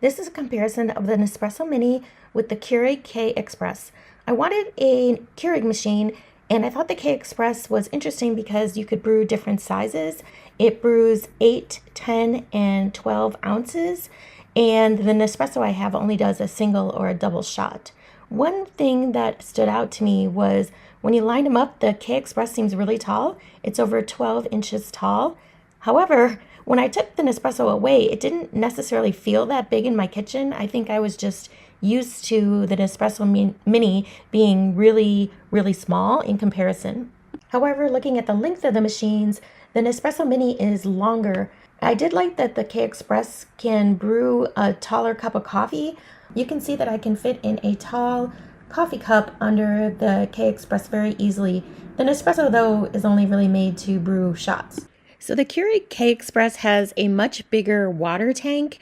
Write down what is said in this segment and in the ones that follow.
This is a comparison of the Nespresso Mini with the Keurig K-Express. I wanted a Keurig machine, and I thought the K-Express was interesting because you could brew different sizes. It brews 8, 10, and 12 ounces, and the Nespresso I have only does a single or a double shot. One thing that stood out to me was when you line them up, the K-Express seems really tall. It's over 12 inches tall. However, when I took the Nespresso away, it didn't necessarily feel that big in my kitchen. I think I was just used to the Nespresso Mini being really, really small in comparison. However, looking at the length of the machines, the Nespresso Mini is longer. I did like that the K-Express can brew a taller cup of coffee. You can see that I can fit in a tall coffee cup under the K-Express very easily. The Nespresso, though, is only really made to brew shots. So the Keurig K-Express has a much bigger water tank,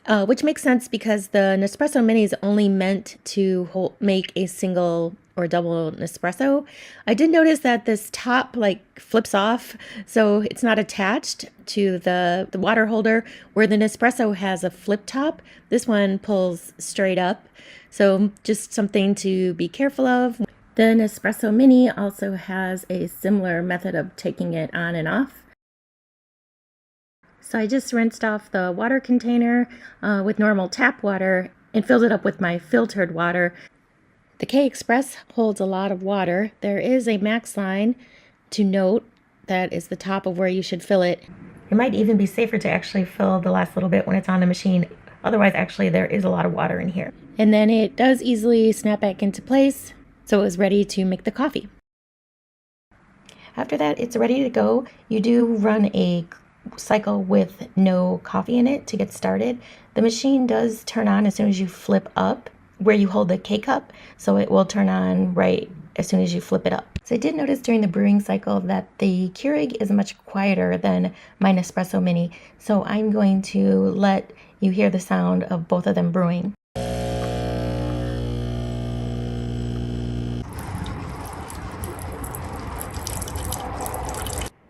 which makes sense because the Nespresso Mini is only meant to make a single or double Nespresso. I did notice that this top flips off, so it's not attached to the water holder, where the Nespresso has a flip top. This one pulls straight up, so just something to be careful of. The Nespresso Mini also has a similar method of taking it on and off. So I just rinsed off the water container with normal tap water and filled it up with my filtered water. The K-Express holds a lot of water. There is a max line to note that is the top of where you should fill it. It might even be safer to actually fill the last little bit when it's on the machine. Otherwise, actually, there is a lot of water in here. And then it does easily snap back into place, so it was ready to make the coffee. After that, it's ready to go. You do run a cycle with no coffee in it to get started. The machine does turn on as soon as you flip up where you hold the K-cup, so it will turn on right as soon as you flip it up. So I did notice during the brewing cycle that the Keurig is much quieter than my Nespresso Mini, so I'm going to let you hear the sound of both of them brewing.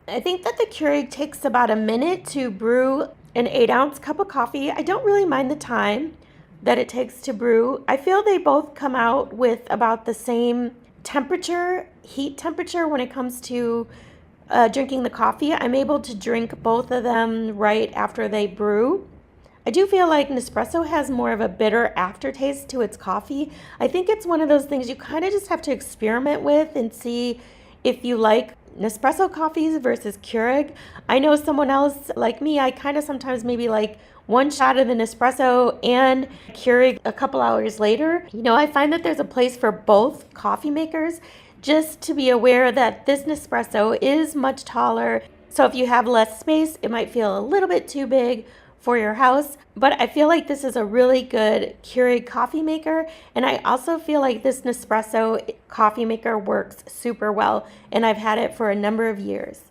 I think that the Keurig takes about a minute to brew an 8-ounce cup of coffee. I don't really mind the time that it takes to brew. I feel they both come out with about the same temperature, heat temperature when it comes to drinking the coffee. I'm able to drink both of them right after they brew. I do feel like Nespresso has more of a bitter aftertaste to its coffee. I think it's one of those things you kind of just have to experiment with and see if you like Nespresso coffees versus Keurig. I know someone else like me, I kind of sometimes maybe like one shot of the Nespresso and Keurig a couple hours later. You know, I find that there's a place for both coffee makers, just to be aware that this Nespresso is much taller. So if you have less space, it might feel a little bit too big for your house, but I feel like this is a really good Keurig coffee maker, and I also feel like this Nespresso coffee maker works super well, and I've had it for a number of years.